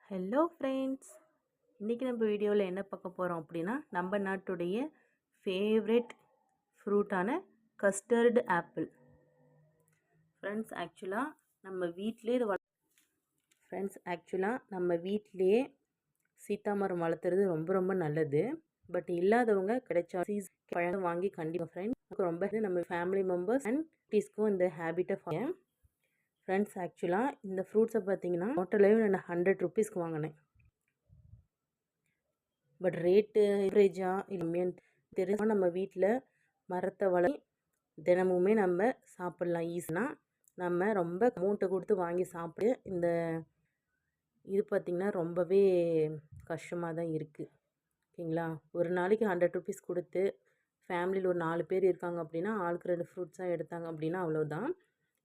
Hello friends, இன்றைக்கி நம்ம வீடியோவில் என்ன பார்க்க போகிறோம் அப்படின்னா, நம்ம நாட்டுடைய ஃபேவரெட் ஃப்ரூட்டான கஸ்டர்டு ஆப்பிள். ஃப்ரெண்ட்ஸ் ஆக்சுவலாக நம்ம வீட்டிலேயே சீத்தாமரம் வளர்த்துறது ரொம்ப ரொம்ப நல்லது. பட் இல்லாதவங்க கிடைச்சா பழம் வாங்கி கண்டிப்பாக ஃப்ரெண்ட்ஸ் ரொம்ப நம்ம ஃபேமிலி மெம்பர்ஸ் அண்ட் குட்டீஸ்க்கும் இந்த ஹேபிட்டை ஃப்ரெண்ட்ஸ் ஆக்சுவலாக இந்த ஃப்ரூட்ஸை பார்த்தீங்கன்னா ஹோட்டலையும் நான் 100 ருபீஸ்க்கு வாங்கினேன். பட் ரேட்டு ஆவரேஜாக இல்லைன்னு தெரிஞ்சு நம்ம வீட்டில் மரத்தை தினமுமே நம்ம சாப்பிட்லாம். ஈஸியாக நம்ம ரொம்ப அமௌண்ட்டை கொடுத்து வாங்கி சாப்பிட்டு இது பார்த்திங்கன்னா ரொம்பவே கஷ்டமாக தான் இருக்குது. ஓகேங்களா, ஒரு நாளைக்கு 100 ருபீஸ் கொடுத்து ஃபேமிலியில் ஒரு 4 பேர் இருக்காங்க அப்படின்னா ஆளுக்கு 2 ஃப்ரூட்ஸாக எடுத்தாங்க அப்படின்னா அவ்வளோதான்.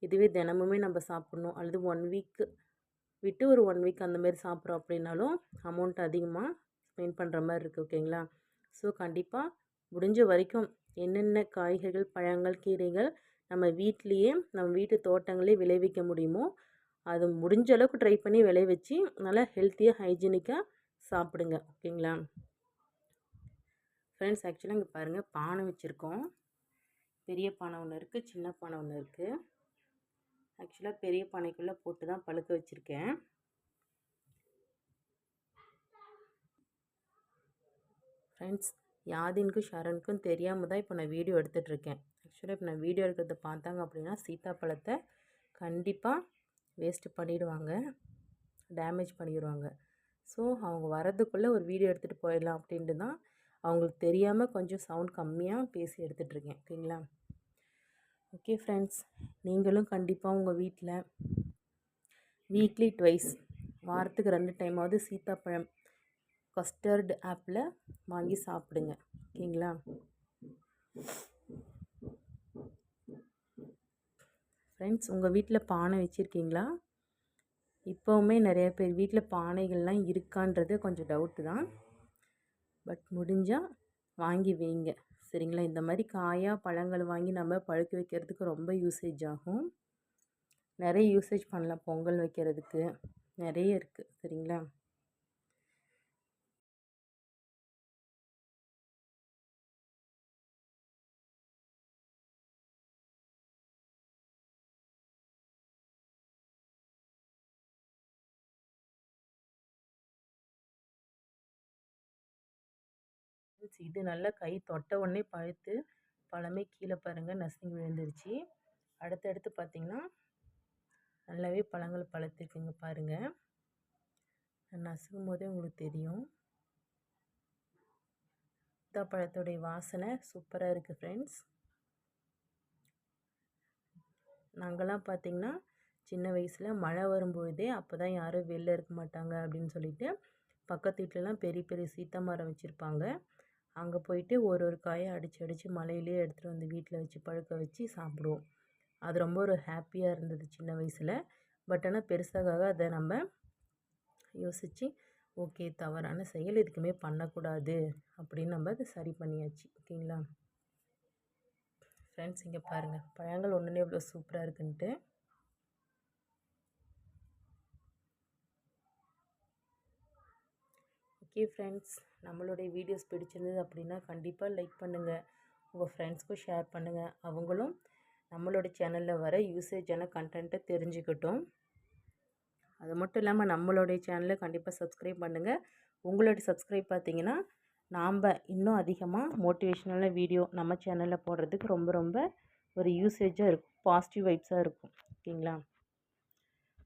இதுவே தினமுமே நம்ம சாப்பிட்ணும் அல்லது 1 வீக் விட்டு ஒரு 1 வீக் அந்தமாரி சாப்பிட்றோம் அப்படின்னாலும் அமௌண்ட் அதிகமாக ஸ்பெண்ட் பண்ணுற மாதிரி இருக்குது. ஓகேங்களா, ஸோ கண்டிப்பாக முடிஞ்ச வரைக்கும் என்னென்ன காய்கறிகள், பழங்கள், கீரைகள் நம்ம வீட்லேயே நம்ம வீட்டு தோட்டங்களே விளைவிக்க முடியுமோ அது முடிஞ்ச அளவுக்கு ட்ரை பண்ணி விளைவிச்சு நல்லா ஹெல்த்தியாக ஹைஜீனிக்காக சாப்பிடுங்க. ஓகேங்களா ஃப்ரெண்ட்ஸ், ஆக்சுவலாக இங்கே பாருங்கள், பானை வச்சுருக்கோம். பெரிய பானை ஒன்று இருக்குது, சின்ன பானை ஒன்று இருக்குது. ஆக்சுவலாக பெரிய பானைக்குள்ளே போட்டு தான் பழுக்க வச்சுருக்கேன். ஃப்ரெண்ட்ஸ், யாதினுக்கும் ஷரனுக்கும் தெரியாமல் தான் இப்போ நான் வீடியோ எடுத்துகிட்ருக்கேன். ஆக்சுவலாக இப்போ நான் வீடியோ எடுக்கிறத பார்த்தாங்க அப்படின்னா சீத்தாப்பழத்தை கண்டிப்பாக வேஸ்ட்டு பண்ணிவிடுவாங்க, டேமேஜ் பண்ணிடுவாங்க. ஸோ அவங்க வரதுக்குள்ளே ஒரு வீடியோ எடுத்துகிட்டு போயிடலாம் அப்படின்ட்டு தான் அவங்களுக்கு தெரியாமல் கொஞ்சம் சவுண்ட் கம்மியாக பேசி எடுத்துகிட்ருக்கேன். ஓகேங்களா, ஓகே ஃப்ரெண்ட்ஸ், நீங்களும் கண்டிப்பாக உங்கள் வீட்டில் வீக்லி ட்வைஸ் வாரத்துக்கு 2 டைமாவது சீத்தாப்பழம் கஸ்டர்டு ஆப்பிளை வாங்கி சாப்பிடுங்க. ஓகேங்களா, ஃப்ரெண்ட்ஸ் உங்கள் வீட்டில் பானை வச்சுருக்கீங்களா? இப்போவுமே நிறைய பேர் வீட்டில் பானைகள்லாம் இருக்கான்றது கொஞ்சம் டவுட்டு தான். பட் முடிஞ்சால் வாங்கி வைங்க. சரிங்களா, இந்த மாதிரி காயாக பழங்கள் வாங்கி நம்ம பழுக்க வைக்கிறதுக்கு ரொம்ப யூசேஜ் ஆகும். நிறைய யூசேஜ் பண்ணலாம், பொங்கல் வைக்கிறதுக்கு நிறைய இருக்குது. சரிங்களா, இது நல்லா கை தொட்ட உடனே பழுத்து பழமே கீழே பாருங்கள் நசுங்கி விழுந்துருச்சு. அடுத்தடுத்து பார்த்திங்கன்னா நல்லாவே பழங்கள் பழுத்துருக்குங்க பாருங்கள். நசுக்கும் போதே உங்களுக்கு தெரியும். பழத்தோடைய வாசனை சூப்பராக இருக்குது ஃப்ரெண்ட்ஸ். நாங்கள்லாம் பார்த்திங்கன்னா சின்ன வயசில் மழை வரும்பொழுதே அப்போ தான் யாரும் வெளில இருக்க மாட்டாங்க அப்படின்னு சொல்லிட்டு பக்கத்து வீட்டிலலாம் பெரிய பெரிய சீத்தா மரம் வச்சுருப்பாங்க. அங்கே போயிட்டு ஒரு காயை அடித்து மலையிலே எடுத்துகிட்டு வந்து வீட்டில் வச்சு பழுக்க வச்சு சாப்பிடுவோம். அது ரொம்ப ஒரு ஹாப்பியாக இருந்தது சின்ன வயசில். பட் ஆனால் பெருசாக அதை நம்ம யோசித்து ஓகே தவறான செயல், இதுக்குமே பண்ணக்கூடாது அப்படின்னு நம்ம அதை சரி பண்ணியாச்சு. ஓகேங்களா ஃப்ரெண்ட்ஸ், இங்கே பாருங்கள் பழங்கள் ஒன்றுனே இவ்வளோ சூப்பராக இருக்குன்ட்டு. ஓகே ஃப்ரெண்ட்ஸ், நம்மளுடைய வீடியோஸ் பிடிச்சிருந்தது அப்படின்னா கண்டிப்பாக லைக் பண்ணுங்கள், உங்கள் ஃப்ரெண்ட்ஸ்க்கும் ஷேர் பண்ணுங்கள். அவங்களும் நம்மளோட சேனலில் வர யூசேஜான கண்டென்ட்டை தெரிஞ்சுக்கட்டும். அது மட்டும் இல்லாமல் நம்மளுடைய சேனலை கண்டிப்பாக சப்ஸ்கிரைப் பண்ணுங்கள். உங்களோட சப்ஸ்கிரைப் பார்த்திங்கன்னா நாம் இன்னும் அதிகமாக மோட்டிவேஷ்னலான வீடியோ நம்ம சேனலில் போடுறதுக்கு ரொம்ப ரொம்ப ஒரு யூசேஜாக இருக்கும், பாசிட்டிவ் வைப்ஸாக இருக்கும். ஓகேங்களா,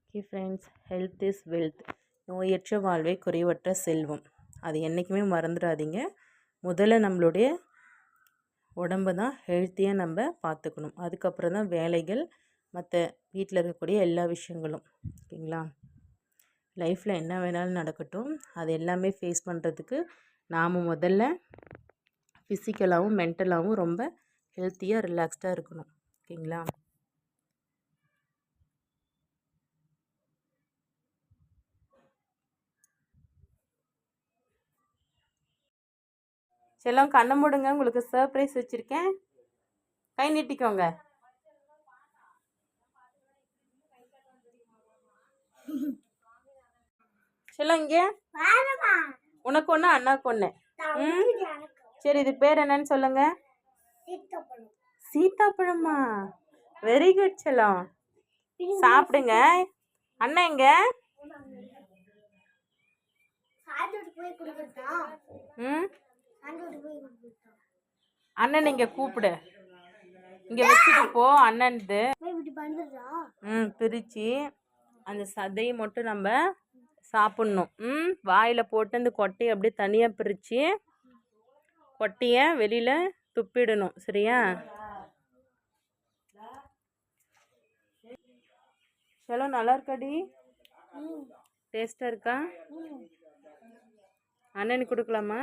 okay friends, health is wealth, நோயற்ற வாழ்வே குறைவற்ற செல்வம். அது என்றைக்குமே மறந்துடாதீங்க. முதல்ல நம்மளுடைய உடம்பை தான் ஹெல்த்தியாக நம்ம பார்த்துக்கணும். அதுக்கப்புறம் தான் வேலைகள், மற்ற வீட்டில் இருக்கக்கூடிய எல்லா விஷயங்களும். ஓகேங்களா, லைஃப்பில் என்ன வேணாலும் நடக்கட்டும், அது எல்லாமே ஃபேஸ் பண்ணுறதுக்கு நாம் முதல்ல ஃபிசிக்கலாகவும் மென்டலாகவும் ரொம்ப ஹெல்த்தியாக ரிலாக்ஸ்டாக இருக்கணும். ஓகேங்களா, செல்லம் கண்ணை மூடுங்க, உங்களுக்கு சர்ப்ரைஸ் வச்சுருக்கேன், கை நீட்டிக்கோங்க. செல்லம் இங்கே உனக்கு ஒன்று அண்ணாக்கு ஒன்று. ம் சரி, இது பேர் என்னன்னு சொல்லுங்க. சீத்தாப்பழமா? வெரி குட் செல்லம். சாப்பிடுங்க. அண்ணா எங்க? ம் அண்ணன் இங்கே கூப்பிடு. இங்கே வச்சுட்டு போ அண்ணன்து. பிரித்து அந்த சதையை மட்டும் நம்ம சாப்பிட்ணும். வாயில் போட்டு அந்த கொட்டையை அப்படியே தனியாக பிரித்து கொட்டையை வெளியில் துப்பிடணும். சரியா? சலோ நல்லா இருக்காடி? டேஸ்ட்டாக இருக்கா? அண்ணனுக்கு கொடுக்கலாமா?